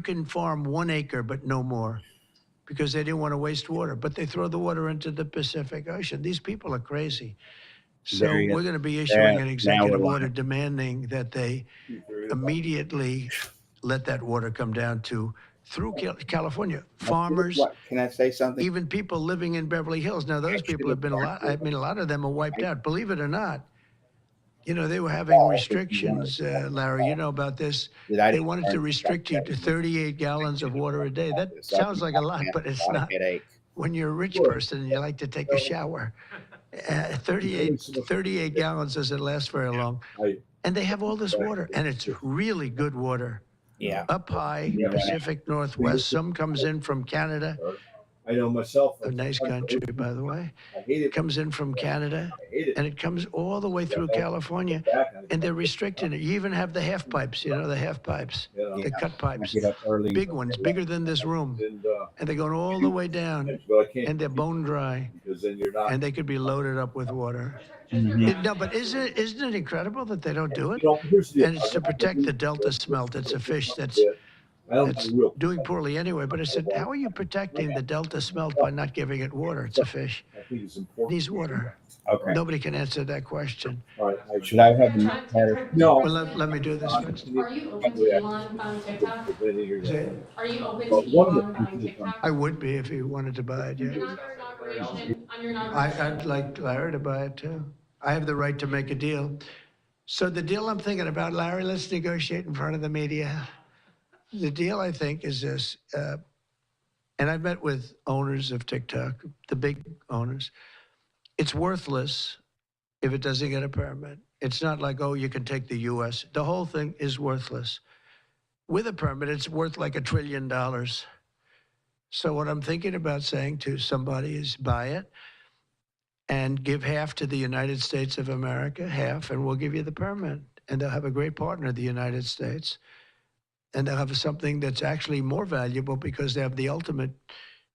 can farm 1 acre, but no more, because they didn't want to waste water. But they throw the water into the Pacific Ocean. These people are crazy. So There you we're go. going to be issuing an Now executive we're order lying. demanding that they immediately let that water come down to through California. Farmers, Can I say something? even people living in Beverly Hills. Now, those people have been a lot. I mean, a lot of them are wiped out. Believe it or not, you know, they were having restrictions, Larry, you know about this. They wanted to restrict you to 38 gallons of water a day. That sounds like a lot, but it's not. When you're a rich person and you like to take a shower, 38 gallons doesn't last very long. And they have all this water, and it's really good water. Yeah. Up high, Pacific Northwest. Some comes in from Canada. I know myself. A nice country, by the way. It comes in from Canada, and it comes all the way through California, and they're restricting it. You even have the half pipes, you know, the half pipes, the cut pipes, big ones, bigger than this room, and they're going all the way down, and they're bone dry, and they could be loaded up with water. No, but isn't it incredible that they don't do it? And it's to protect the Delta smelt. It's a fish that's doing poorly anyway. But I said, how are you protecting the Delta smelt by not giving it water? It's a fish. It needs water. Okay. Nobody can answer that question. Should I have the No. Well, let me do this first. Are you open to Elon on TikTok? Are you open to Elon on TikTok? I would be if he wanted to buy it, yeah. On your inauguration, I'd like Larry to buy it too. I have the right to make a deal. So the deal I'm thinking about, Larry, let's negotiate in front of the media. The deal, I think, is this, and I've met with owners of TikTok, the big owners. It's worthless if it doesn't get a permit. It's not like, oh, you can take the U.S. The whole thing is worthless. With a permit, it's worth like $1 trillion. So what I'm thinking about saying to somebody is buy it and give half to the United States of America, half, and we'll give you the permit. And they'll have a great partner, the United States. And they'll have something that's actually more valuable because they have the ultimate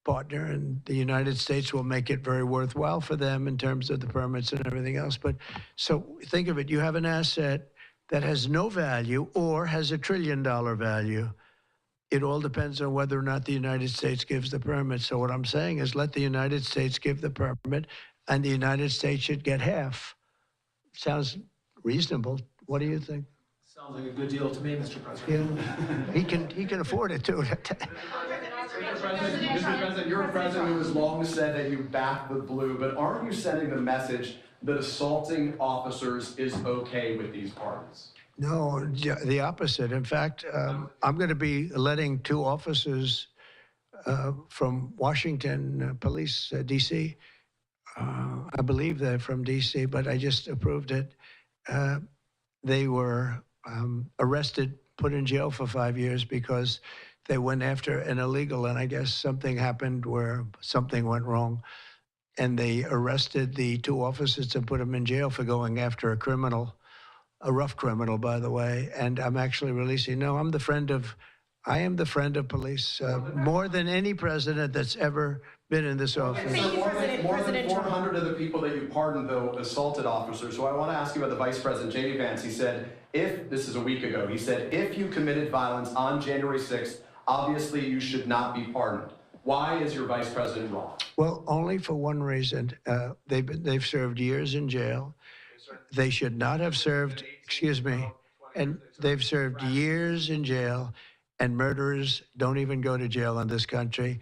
partner, and the United States will make it very worthwhile for them in terms of the permits and everything else. But so think of it, you have an asset that has no value or has $1 trillion value. It all depends on whether or not the United States gives the permit. So what I'm saying is let the United States give the permit, and the United States should get half. Sounds reasonable. What do you think? Sounds like a good deal to me, Mr. President. Yeah, he can afford it too. Mr. President, you're a president who has long said that you back the blue, but aren't you sending the message that assaulting officers is okay with these pardons? No, the opposite. In fact, I'm going to be letting 2 officers from Washington Police, D.C. I believe they're from D.C., but I just approved it. They were arrested, put in jail for 5 years because they went after an illegal, and I guess something happened where something went wrong. And they arrested the 2 officers and put them in jail for going after a criminal, a rough criminal, by the way. And I'm actually releasing, no, I am the friend of police, more than any president that's ever been in this office. More than 400 of the people that you pardoned, though, assaulted officers. So I want to ask you about the Vice President, J.D. Vance. He said, this is a week ago, he said, if you committed violence on January 6th, obviously you should not be pardoned. Why is your Vice President wrong? Well, only for one reason. They've served years in jail. They should not have served, excuse me, and they've served years in jail, and murderers don't even go to jail in this country.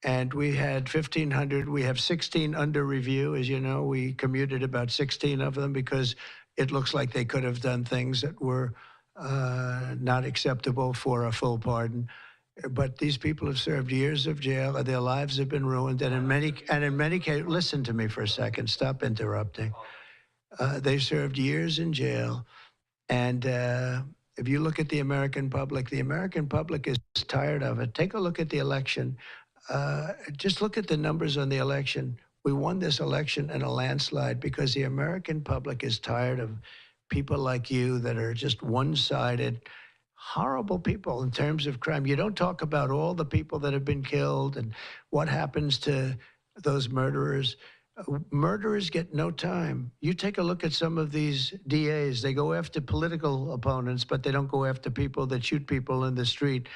And we had 1,500. We have 16 under review. As you know, we commuted about 16 of them because it looks like they could have done things that were not acceptable for a full pardon. But these people have served years of jail. Their lives have been ruined. And in many cases, listen to me for a second. Stop interrupting. They served years in jail. And if you look at the American public is tired of it. Take a look at the election. Just look at the numbers on the election. We won this election in a landslide because the American public is tired of people like you that are just one-sided, horrible people in terms of crime. You don't talk about all the people that have been killed and what happens to those murderers. Murderers get no time. You take a look at some of these DAs. They go after political opponents, but they don't go after people that shoot people in the street.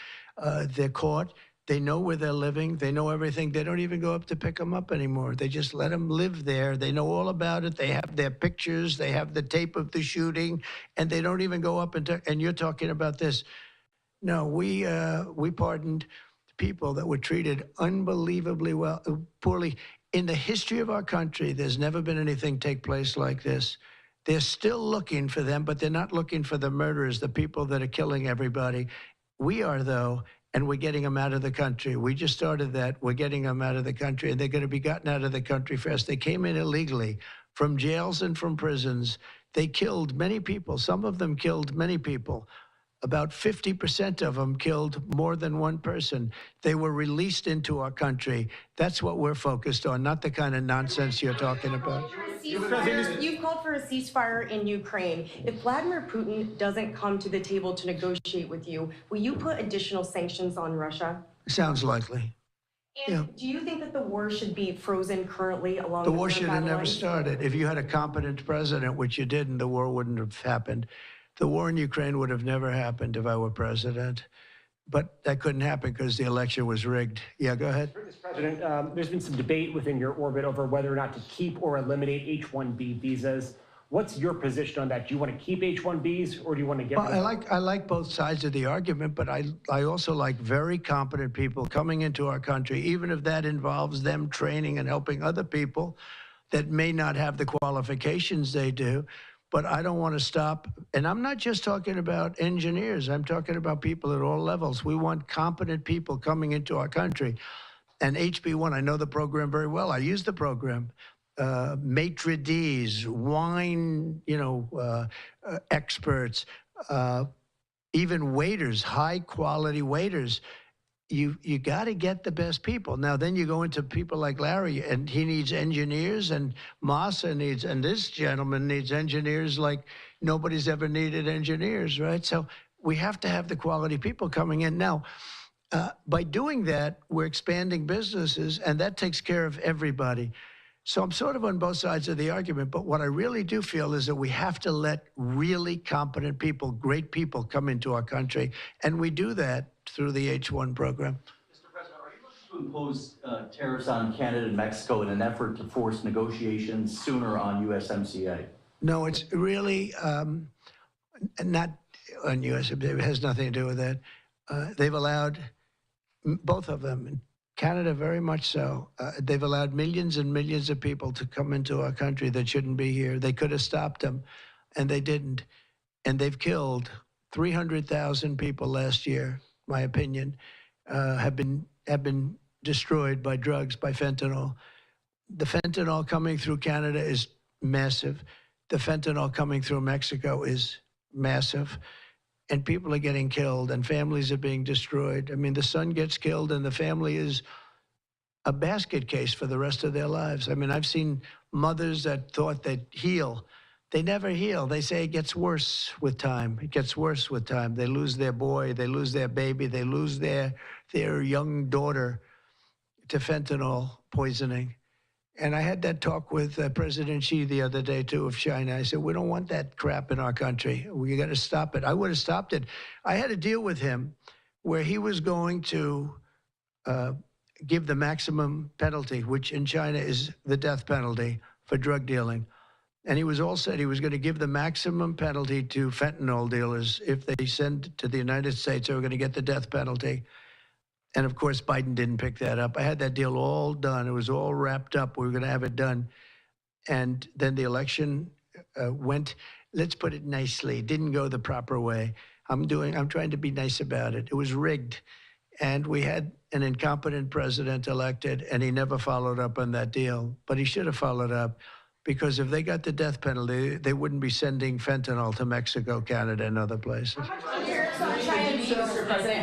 They're caught. They know where they're living. They know everything. They don't even go up to pick them up anymore. They just let them live there. They know all about it. They have their pictures. They have the tape of the shooting, and they don't even go up and you're talking about this. No, we pardoned people that were treated unbelievably well, poorly. In the history of our country, there's never been anything take place like this. They're still looking for them, but they're not looking for the murderers, the people that are killing everybody. We are, though, and we're getting them out of the country. We just started that. We're getting them out of the country, and they're going to be gotten out of the country fast. They came in illegally from jails and from prisons. They killed many people. Some of them killed many people. About 50% of them killed more than one person. They were released into our country. That's what we're focused on, not the kind of nonsense you're talking about. You've called for a ceasefire in Ukraine. If Vladimir Putin doesn't come to the table to negotiate with you, will you put additional sanctions on Russia? Sounds likely. And do you think that the war should be frozen currently along the war should have never started. If you had a competent president, which you didn't, the war wouldn't have happened. The war in Ukraine would have never happened if I were president. But that couldn't happen because the election was rigged. Yeah, go ahead. Mr. President, there's been some debate within your orbit over whether or not to keep or eliminate H-1B visas. What's your position on that? Do you want to keep H-1Bs or do you want to get rid of them? I like both sides of the argument, but I also like very competent people coming into our country, even if that involves them training and helping other people that may not have the qualifications they do. But I don't want to stop. And I'm not just talking about engineers. I'm talking about people at all levels. We want competent people coming into our country. And HB1, I know the program very well. I use the program. Maitre d's, wine, experts, even waiters, high quality waiters. You got to get the best people. Now, then you go into people like Larry, and he needs engineers, and Massa needs, and this gentleman needs engineers like nobody's ever needed engineers, right? So we have to have the quality people coming in. Now, by doing that, we're expanding businesses, and that takes care of everybody. So I'm sort of on both sides of the argument, but what I really do feel is that we have to let really competent people, great people come into our country, and we do that through the H-1 program. Mr. President, are you looking to impose tariffs on Canada and Mexico in an effort to force negotiations sooner on USMCA? No, it's really not on USMCA. It has nothing to do with that. They've allowed, both of them, Canada very much so, they've allowed millions and millions of people to come into our country that shouldn't be here. They could have stopped them, and they didn't. And they've killed 300,000 people last year, my opinion, have been destroyed by drugs, by fentanyl. The fentanyl coming through Canada is massive. The fentanyl coming through Mexico is massive. And people are getting killed, and families are being destroyed. I mean, the son gets killed, and the family is a basket case for the rest of their lives. I mean, I've seen mothers that thought they'd heal. They never heal. They say it gets worse with time. It gets worse with time. They lose their boy. They lose their baby. They lose their young daughter to fentanyl poisoning. And I had that talk with President Xi the other day, too, of China. I said, we don't want that crap in our country. We got to stop it. I would have stopped it. I had a deal with him where he was going to give the maximum penalty, which in China is the death penalty for drug dealing. And he was all said he was going to give the maximum penalty to fentanyl dealers. If they send to the United States, they were going to get the death penalty. And of course, Biden didn't pick that up. I had that deal all done. It was all wrapped up. We were going to have it done. And then the election went, let's put it nicely, didn't go the proper way. I'm trying to be nice about it. It was rigged. And we had an incompetent president elected, and he never followed up on that deal. But he should have followed up, because if they got the death penalty, they wouldn't be sending fentanyl to Mexico, Canada, and other places.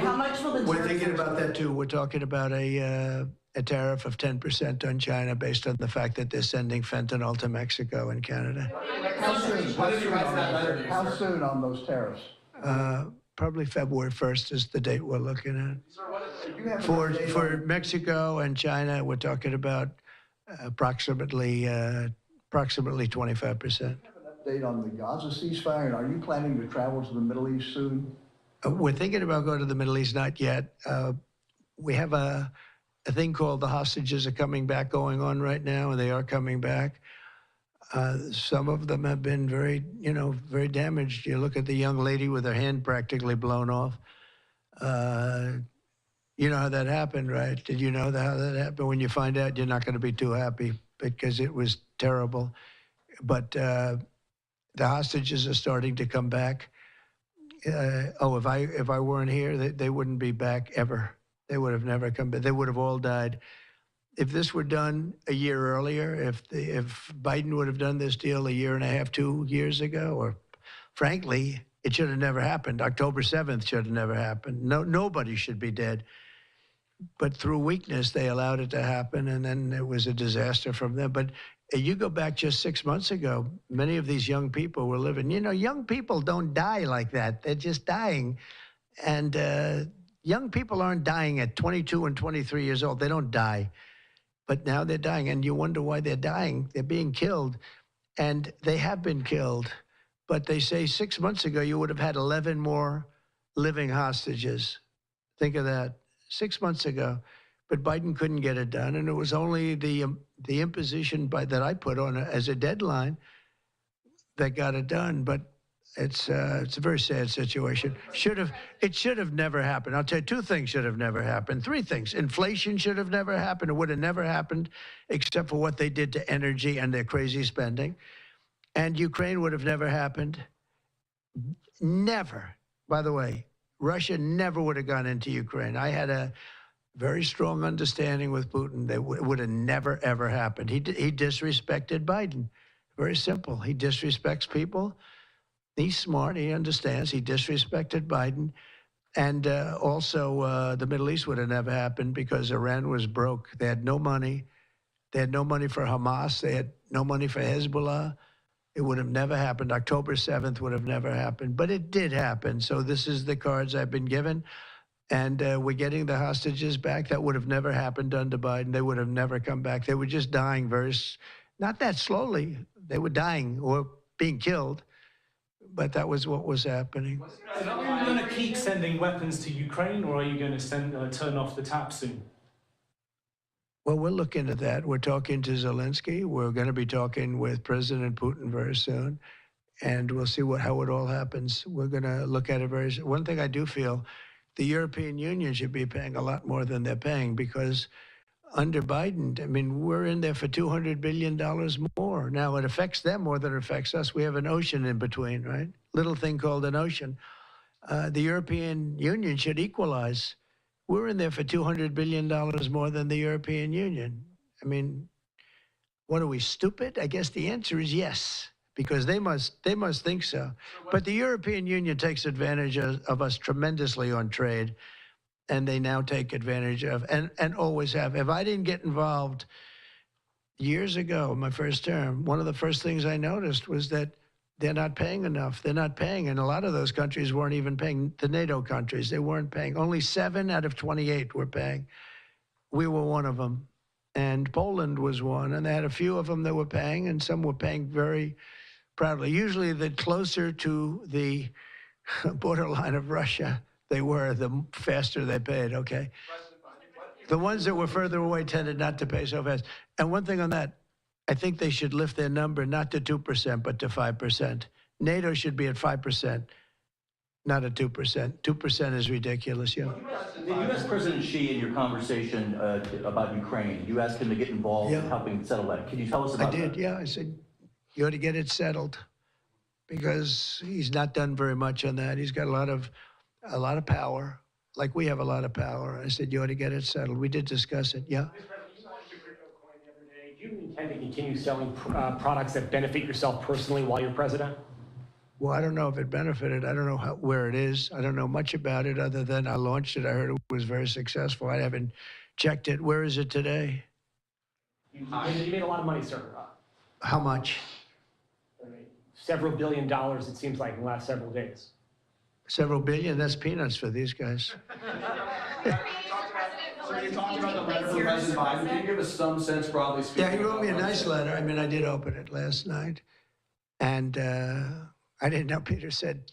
How much will the We're thinking about that too. We're talking about a tariff of 10% on China based on the fact that they're sending fentanyl to Mexico and Canada. How soon on those tariffs? Probably February 1st is the date we're looking at. For Mexico and China, we're talking about approximately 25%. Update on the Gaza ceasefire, and are you planning to travel to the Middle East soon? We're thinking about going to the Middle East, not yet. We have a thing called the hostages are coming back going on right now, and they are coming back. Some of them have been very, very damaged. You look at the young lady with her hand practically blown off. You know how that happened, right? Did you know how that happened? When you find out, you're not going to be too happy because it was terrible. But the hostages are starting to come back. If I weren't here, they wouldn't be back ever. They would have never come back. They would have all died. If this were done a year earlier, if Biden would have done this deal a year and a half, 2 years ago, or frankly, it should have never happened. October 7th should have never happened. Nobody should be dead. But through weakness, they allowed it to happen, and then it was a disaster from them. But you go back just 6 months ago, many of these young people were living. Young people don't die like that. They're just dying. And young people aren't dying at 22 and 23 years old. They don't die. But now they're dying, and you wonder why they're dying. They're being killed, and they have been killed. But they say 6 months ago, you would have had 11 more living hostages. Think of that. 6 months ago, but Biden couldn't get it done, and it was only the imposition that I put on as a deadline that got it done. But it's a very sad situation. It should have never happened. I'll tell you, 2 things should have never happened. 3 things: inflation should have never happened. It would have never happened, except for what they did to energy and their crazy spending. And Ukraine would have never happened. Never. By the way, Russia never would have gone into Ukraine. I had a very strong understanding with Putin that it would have never, ever happened. He disrespected Biden. Very simple. He disrespects people. He's smart. He understands. He disrespected Biden. And also, the Middle East would have never happened because Iran was broke. They had no money. They had no money for Hamas. They had no money for Hezbollah. It would have never happened. October 7th would have never happened, but it did happen. So this is the cards I've been given, and we're getting the hostages back. That would have never happened under Biden. They would have never come back. They were just dying not that slowly. They were dying or being killed, but that was what was happening. So are you going to keep sending weapons to Ukraine, or are you going to turn off the tap soon? Well, we're looking at that. We're talking to Zelensky. We're going to be talking with President Putin very soon, and we'll see how it all happens. We're going to look at it very soon. One thing I do feel, the European Union should be paying a lot more than they're paying, because under Biden, I mean, we're in there for $200 billion more. Now, it affects them more than it affects us. We have an ocean in between, right? Little thing called an ocean. The European Union should equalize. We're in there for $200 billion more than the European Union. I mean, what are we, stupid? I guess the answer is yes, because they must think so. But the European Union takes advantage of us tremendously on trade, and they now take advantage of, and always have. If I didn't get involved years ago, my first term, one of the first things I noticed was that they're not paying enough. They're not paying. And a lot of those countries weren't even paying. The NATO countries, they weren't paying. Only 7 out of 28 were paying. We were one of them. And Poland was one. And they had a few of them that were paying, and some were paying very proudly. Usually, the closer to the borderline of Russia they were, the faster they paid, okay? The ones that were further away tended not to pay so fast. And one thing on that, I think they should lift their number not to 2%, but to 5%. NATO should be at 5%, not at 2%. 2% is ridiculous, yeah. Did you ask President Xi in your conversation about Ukraine, you asked him to get involved in helping settle that? Can you tell us about that? I did, yeah. I said, you ought to get it settled, because he's not done very much on that. He's got a lot of power, like we have a lot of power. I said, you ought to get it settled. We did discuss it, yeah. Do you intend to continue selling products that benefit yourself personally while you're president? Well, I don't know if it benefited. I don't know where it is. I don't know much about it other than I launched it. I heard it was very successful. I haven't checked it. Where is it today? You made a lot of money, sir. How much? Several $1 billion, it seems like, in the last several days. Several billion? That's peanuts for these guys. So you talked about the letter from President Biden. Can you give us some sense, broadly speaking? Yeah, he wrote me a nice letter. I mean, I did open it last night. And I didn't know, Peter said,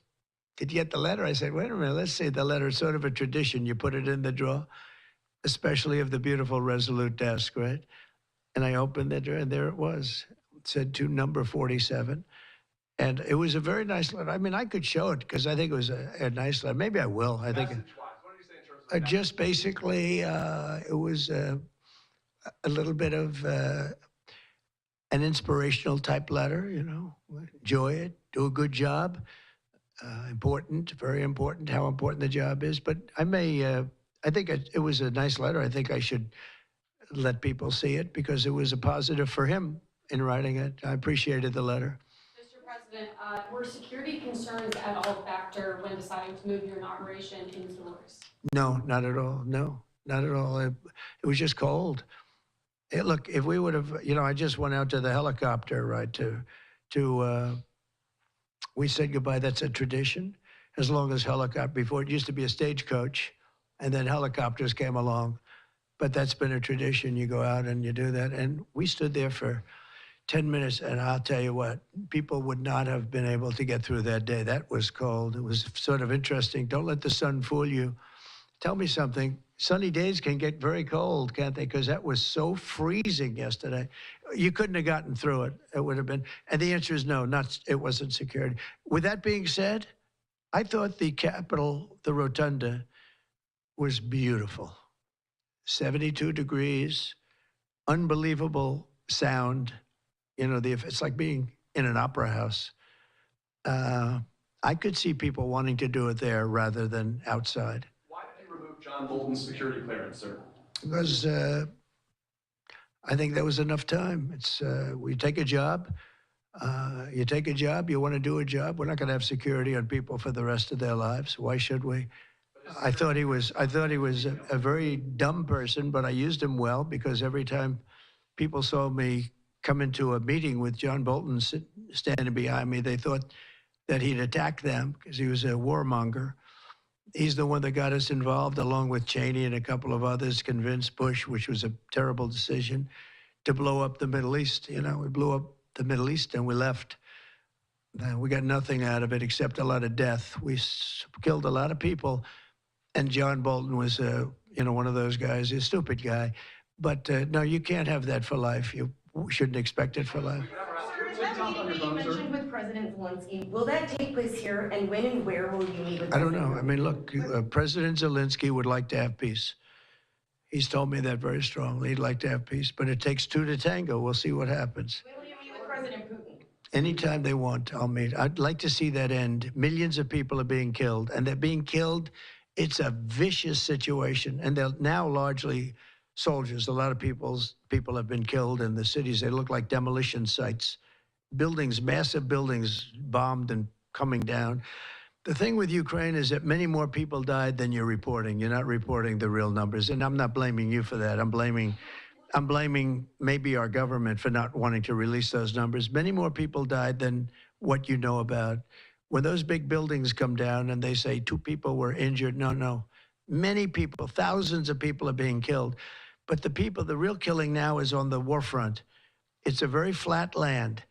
could get the letter. I said, wait a minute, let's see the letter. It's sort of a tradition. You put it in the drawer, especially of the beautiful Resolute desk, right? And I opened the drawer, and there it was. It said to number 47. And it was a very nice letter. I mean, I could show it because I think it was a nice letter. Maybe I will. I think just basically it was a little bit of an inspirational type letter, you know, enjoy it, do a good job. Important, very important, how important the job is. But I think it was a nice letter. I think I should let people see it because it was a positive for him in writing it. I appreciated the letter. Mr. President, were security concerns at all a factor when deciding to move your inauguration indoors? No, not at all. No, not at all. It was just cold. Look, if we would have, you know, I just went out to the helicopter, right, we said goodbye. That's a tradition. As long as before it used to be a stagecoach, and then helicopters came along. But that's been a tradition. You go out and you do that. And we stood there for 10 minutes, and I'll tell you what, people would not have been able to get through that day. That was cold. It was sort of interesting. Don't let the sun fool you. Tell me something. Sunny days can get very cold, can't they? Because that was so freezing yesterday. You couldn't have gotten through it. It would have been. And the answer is no, it wasn't security. With that being said, I thought the Capitol, the Rotunda, was beautiful. 72 degrees, unbelievable sound. You know, it's like being in an opera house. I could see people wanting to do it there rather than outside. Why did you remove John Bolton's security clearance, sir? Because I think there was enough time. We take a job. You take a job, you want to do a job. We're not going to have security on people for the rest of their lives. Why should we? I thought he was a very dumb person, but I used him well because every time people saw me come into a meeting with John Bolton standing behind me, they thought that he'd attack them because he was a warmonger. He's the one that got us involved, along with Cheney and a couple of others, convinced Bush, which was a terrible decision, to blow up the Middle East. You know, we blew up the Middle East and we left. We got nothing out of it except a lot of death. We killed a lot of people. And John Bolton was, one of those guys, a stupid guy. But no, you can't have that for life. You shouldn't expect it for life. That meeting that you mentioned with President Zelensky, will that take place here, and when and where will you meet with I don't know. I mean, look, President Zelensky would like to have peace. He's told me that very strongly. He'd like to have peace, but it takes two to tango. We'll see what happens. When will you meet with President Putin? Anytime they want, I'll meet. I'd like to see that end. Millions of people are being killed, and they're being killed. It's a vicious situation, and they're now largely soldiers. A lot of people have been killed in the cities. They look like demolition sites. Buildings, massive buildings bombed and coming down. The thing with Ukraine is that many more people died than you're reporting. You're not reporting the real numbers, and I'm not blaming you for that. I'm blaming maybe our government for not wanting to release those numbers. Many more people died than what you know about. When those big buildings come down and they say 2 people were injured, no. Many people, thousands of people are being killed. But the real killing now is on the war front. It's a very flat land.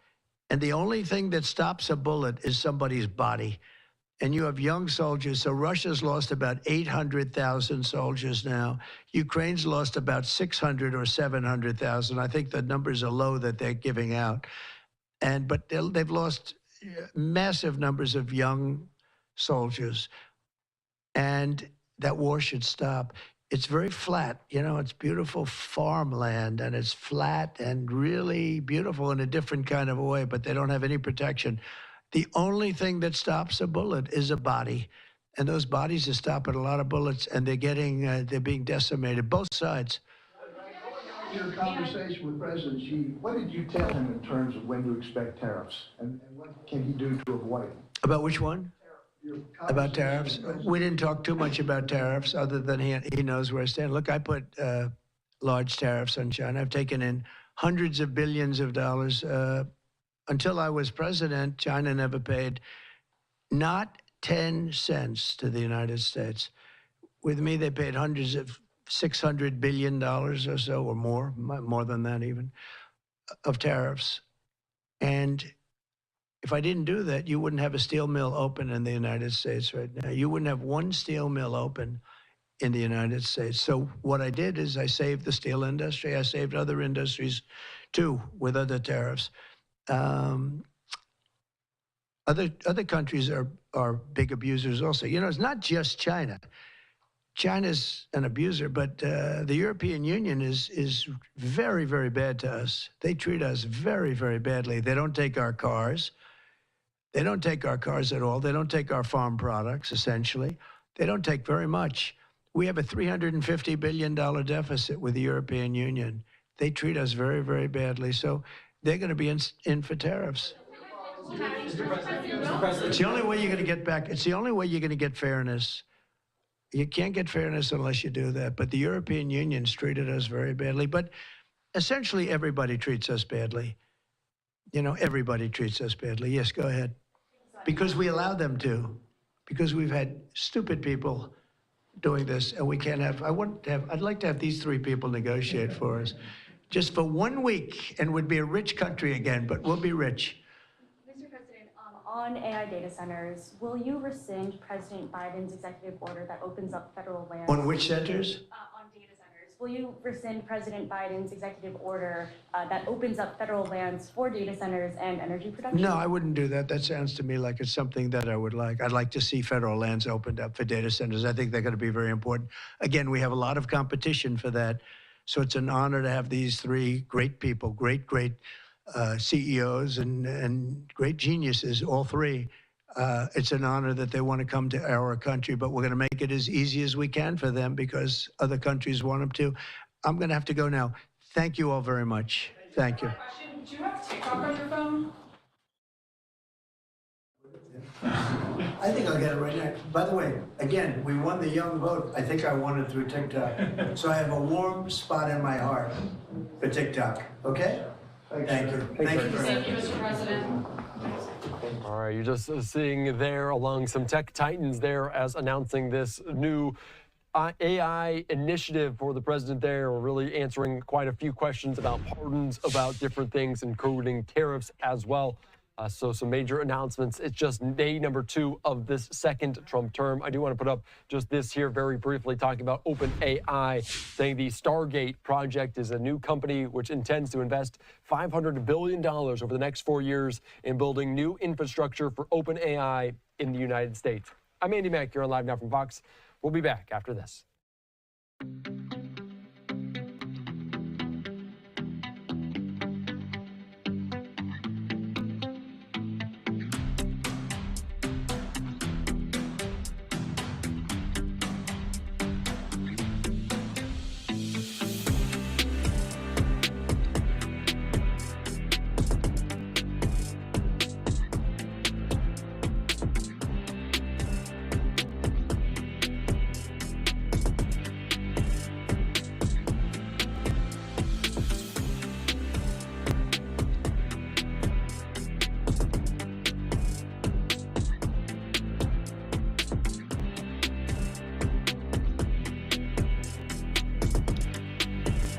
And the only thing that stops a bullet is somebody's body. And you have young soldiers. So Russia's lost about 800,000 soldiers now. Ukraine's lost about 600 or 700,000. I think the numbers are low that they're giving out. But they've lost massive numbers of young soldiers. And that war should stop. It's very flat, it's beautiful farmland, and it's flat and really beautiful in a different kind of a way, but they don't have any protection. The only thing that stops a bullet is a body, and those bodies are stopping a lot of bullets, and they're being decimated, both sides. Your conversation with President Xi, what did you tell him in terms of when to expect tariffs, and what can he do to avoid them? About which one? About tariffs? We didn't talk too much about tariffs, other than he knows where I stand. Look, I put large tariffs on China. I've taken in hundreds of billions of dollars. Until I was president, China never paid not 10 cents to the United States. With me, they paid hundreds of $600 billion or so, or more than that even, of tariffs. And If I didn't do that, you wouldn't have a steel mill open in the United States right now. You wouldn't have one steel mill open in the United States. So what I did is I saved the steel industry. I saved other industries too with other tariffs. Other countries are big abusers also. You know, it's not just China. China's an abuser, but the European Union is very, very bad to us. They treat us very, very badly. They don't take our cars. They don't take our cars at all. They don't take our farm products, essentially. They don't take very much. We have a $350 billion deficit with the European Union. They treat us very, very badly. So they're going to be in for tariffs. It's the only way you're going to get back. It's the only way you're going to get fairness. You can't get fairness unless you do that. But the European Union's treated us very badly. But essentially, everybody treats us badly. You know, everybody treats us badly. Yes, go ahead. Because we allow them to. Because we've had stupid people doing this, and we can't have. I'd like to have these three people negotiate for us, just for 1 week, and we'd be a rich country again. But we'll be rich. Mr. President, on AI data centers, will you rescind President Biden's executive order that opens up federal lands? On which centers? On data centers. Will you rescind President Biden's executive order that opens up federal lands for data centers and energy production? No, I wouldn't do that. That sounds to me like it's something that I would like. I'd like to see federal lands opened up for data centers. I think they're going to be very important. Again, we have a lot of competition for that. So it's an honor to have these three great people, great CEOs and great geniuses, all three. It's an honor that they want to come to our country, but we're going to make it as easy as we can for them because other countries want them to. I'm going to have to go now. Thank you all very much. Thank you. Do you have TikTok on your phone? I think I'll get it right now. By the way, again, we won the young vote. I think I won it through TikTok. So I have a warm spot in my heart for TikTok. Okay? Thank you. Thank you very Thank you, much. Mr. President. All right, you're just seeing there along some tech titans there as announcing this new AI initiative for the president there. We're really answering quite a few questions about pardons, about different things, including tariffs as well. So some major announcements. It's just day number 2 of this second Trump term. I do want to put up just this here very briefly, talking about OpenAI, saying the Stargate project is a new company which intends to invest $500 billion over the next 4 years in building new infrastructure for OpenAI in the United States. I'm Andy Mack. You're on Live Now from Fox. We'll be back after this.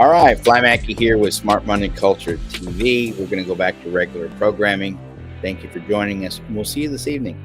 All right, Fly Mackey here with Smart Money Culture TV. We're going to go back to regular programming. Thank you for joining us, and we'll see you this evening.